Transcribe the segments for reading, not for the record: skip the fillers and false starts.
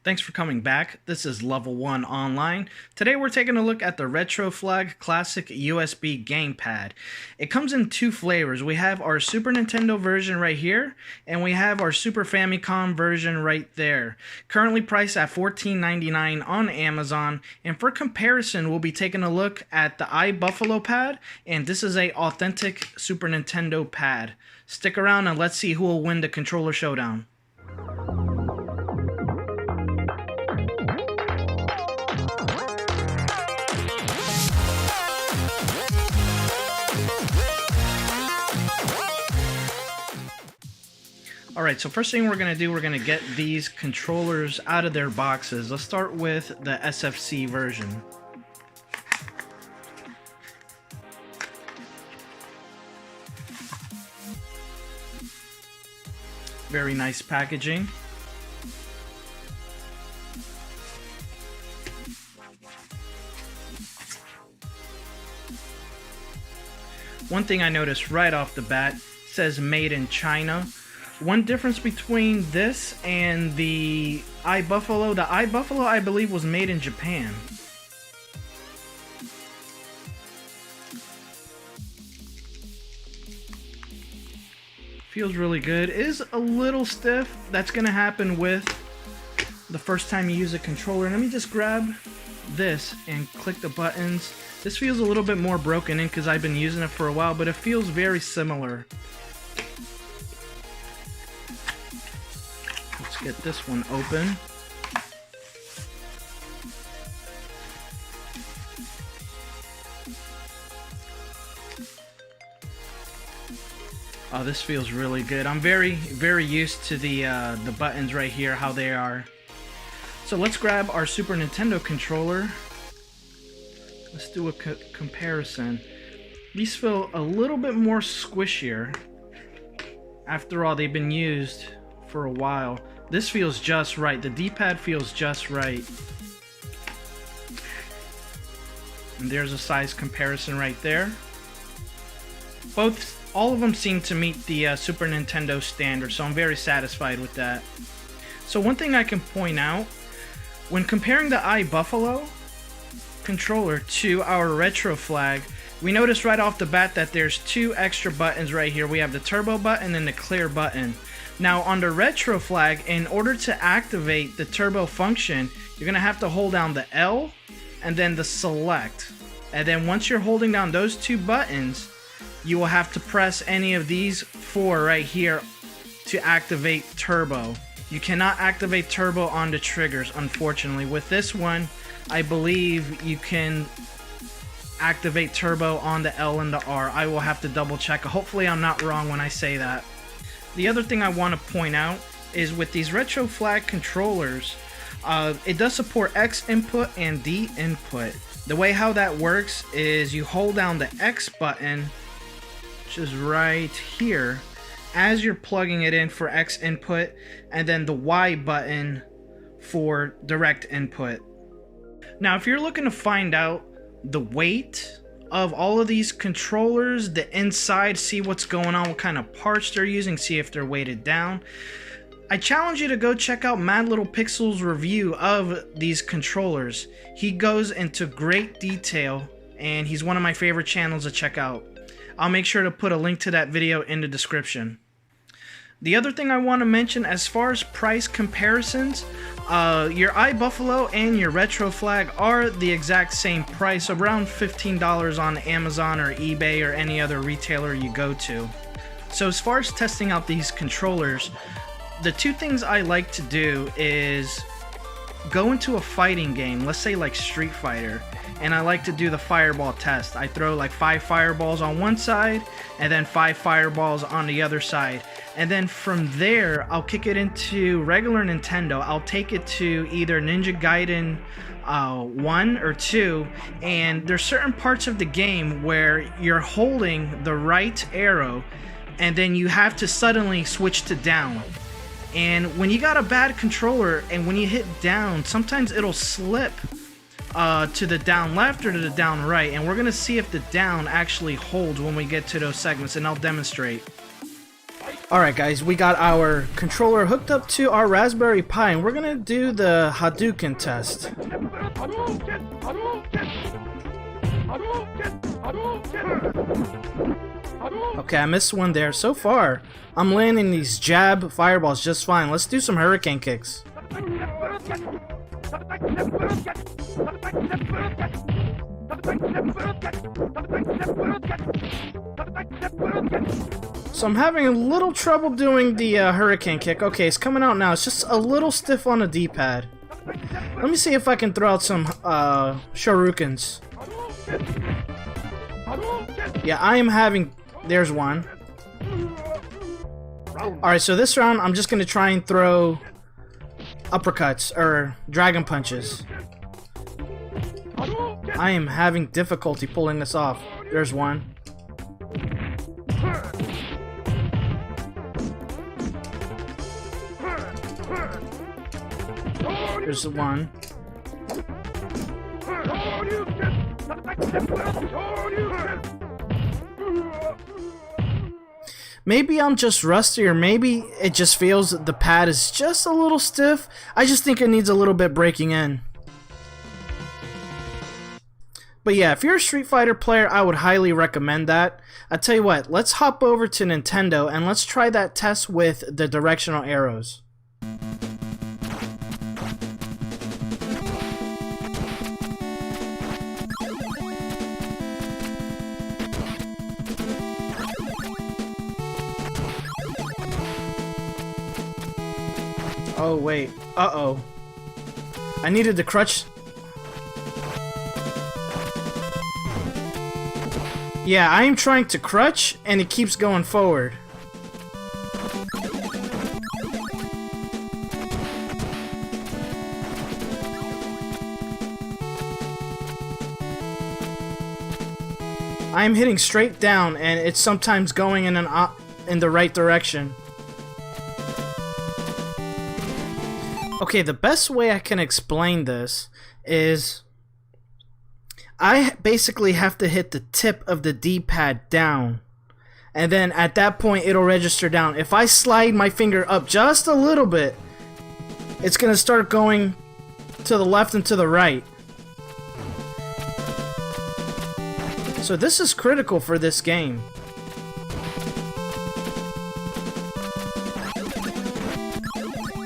Thanks for coming back. This is Level 1 Online. Today we're taking a look at the Retroflag Classic USB Gamepad. It comes in two flavors. We have our Super Nintendo version right here, and we have our Super Famicom version right there. Currently priced at $14.99 on Amazon, and for comparison we'll be taking a look at the iBuffalo pad, and this is a authentic Super Nintendo pad. Stick around and let's see who will win the controller showdown. Alright, so first thing we're going to do, we're going to get these controllers out of their boxes. Let's start with the SFC version. Very nice packaging. One thing I noticed right off the bat, says made in China. One difference between this and the iBuffalo, I believe was made in Japan. Feels really good. It is a little stiff. That's gonna happen with the first time you use a controller. Let me just grab this and click the buttons. This feels a little bit more broken in because I've been using it for a while, but it feels very similar. Let's get this one open. Oh, this feels really good. I'm very used to the buttons right here, how they are. So let's grab our Super Nintendo controller. Let's do a comparison. These feel a little bit more squishier. After all, they've been used for a while. This feels just right. The D-pad feels just right. And there's a size comparison right there. All of them seem to meet the Super Nintendo standard, so I'm very satisfied with that. So one thing I can point out, when comparing the iBuffalo controller to our Retroflag, we notice right off the bat that there's two extra buttons right here. We have the turbo button and the clear button. Now on the Retroflag, in order to activate the turbo function, you're going to have to hold down the L and then the select. And then once you're holding down those two buttons, you will have to press any of these four right here to activate turbo. You cannot activate turbo on the triggers, unfortunately. With this one, I believe you can activate turbo on the L and the R. I will have to double check. Hopefully I'm not wrong when I say that. The other thing I want to point out is with these Retroflag controllers, it does support X input and D input. The way how that works is you hold down the X button, which is right here, as you're plugging it in for X input, and then the Y button for direct input. Now if you're looking to find out the weight of all of these controllers, the inside, see what's going on, what kind of parts they're using, see if they're weighted down, I challenge you to go check out Mad Little Pixel's review of these controllers. He goes into great detail and he's one of my favorite channels to check out. I'll make sure to put a link to that video in the description. The other thing I want to mention as far as price comparisons, your iBuffalo and your Retroflag are the exact same price, around $15 on Amazon or eBay or any other retailer you go to. So as far as testing out these controllers, the two things I like to do is go into a fighting game, let's say like Street Fighter, and I like to do the fireball test. I throw like 5 fireballs on one side and then 5 fireballs on the other side. And then from there, I'll kick it into regular Nintendo. I'll take it to either Ninja Gaiden 1 or 2, and there's certain parts of the game where you're holding the right arrow and then you have to suddenly switch to down. And when you got a bad controller and when you hit down, sometimes it'll slip to the down left or to the down right, and we're going to see if the down actually holds when we get to those segments, and I'll demonstrate. Alright guys, we got our controller hooked up to our Raspberry Pi and we're gonna do the Hadouken test. Okay, I missed one there. So far, I'm landing these jab fireballs just fine. Let's do some hurricane kicks. So I'm having a little trouble doing the hurricane kick. Okay, it's coming out now. It's just a little stiff on the D-pad. Let me see if I can throw out some shurikens. Yeah, I am having... There's one. Alright, so this round I'm just going to try and throw uppercuts, or dragon punches. I am having difficulty pulling this off. There's one. There's the one. Maybe I'm just rusty, or maybe it just feels the pad is just a little stiff. I just think it needs a little bit breaking in. But yeah, if you're a Street Fighter player, I would highly recommend that. I tell you what, let's hop over to Nintendo and let's try that test with the directional arrows. Oh wait, uh-oh. I needed to crutch. Yeah, I am trying to crutch and it keeps going forward. I am hitting straight down and it's sometimes going in the right direction. Okay, the best way I can explain this is I basically have to hit the tip of the D-pad down, and then at that point it'll register down. If I slide my finger up just a little bit, it's gonna start going to the left and to the right. So this is critical for this game.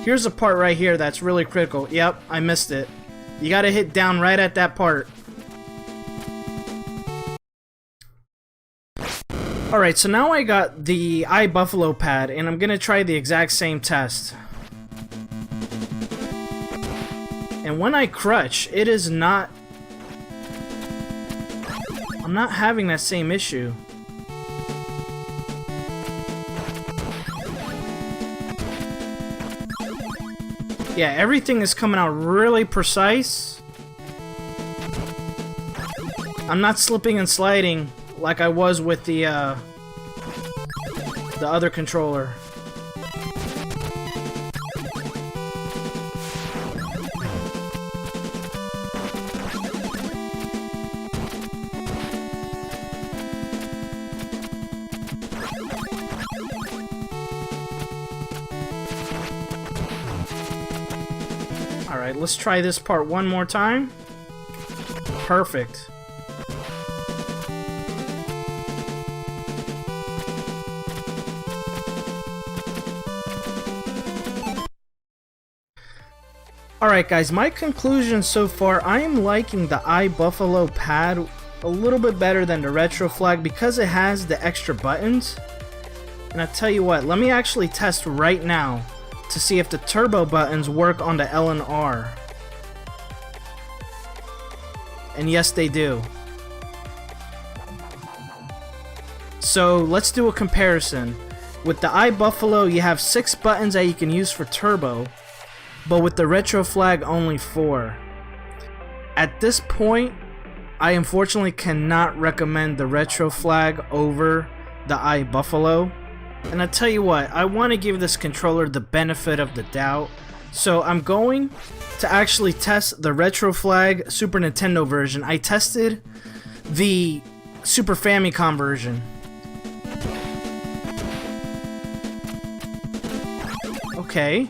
Here's a part right here that's really critical. Yep, I missed it. You gotta hit down right at that part. Alright, so now I got the iBuffalo pad, and I'm gonna try the exact same test. And when I crutch, it is not... I'm not having that same issue. Yeah, everything is coming out really precise. I'm not slipping and sliding like I was with the other controller. Alright, let's try this part one more time. Perfect. Alright guys, my conclusion so far, I am liking the iBuffalo pad a little bit better than the Retroflag because it has the extra buttons. And I tell you what, let me actually test right now to see if the turbo buttons work on the L and R. And yes, they do. So let's do a comparison. With the iBuffalo, you have 6 buttons that you can use for turbo, but with the Retroflag, only 4. At this point, I unfortunately cannot recommend the Retroflag over the iBuffalo. And I tell you what, I want to give this controller the benefit of the doubt, so I'm going to actually test the Retroflag Super Nintendo version. I tested the Super Famicom version. Okay.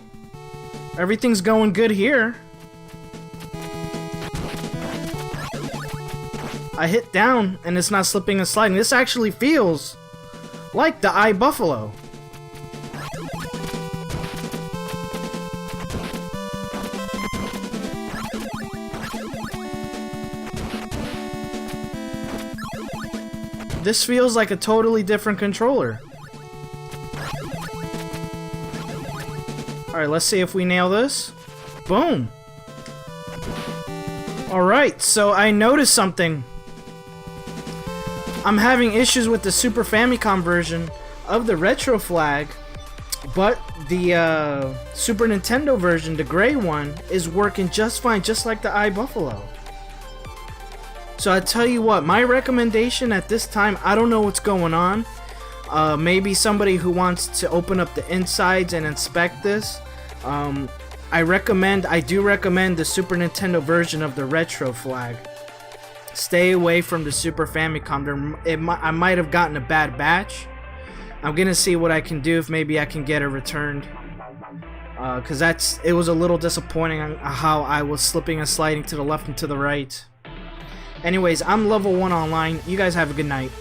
Everything's going good here. I hit down and it's not slipping and sliding. This actually feels like the iBuffalo. This feels like a totally different controller. Alright, let's see if we nail this. Boom! Alright, so I noticed something. I'm having issues with the Super Famicom version of the Retroflag, but the Super Nintendo version, the gray one, is working just fine, just like the iBuffalo. So I tell you what, my recommendation at this time, I don't know what's going on. Maybe somebody who wants to open up the insides and inspect this. I do recommend the Super Nintendo version of the Retroflag. Stay away from the Super Famicom. I might have gotten a bad batch. I'm gonna see what I can do, if maybe I can get it returned. Cause it was a little disappointing on how I was slipping and sliding to the left and to the right. Anyways, I'm Level1online. You guys have a good night.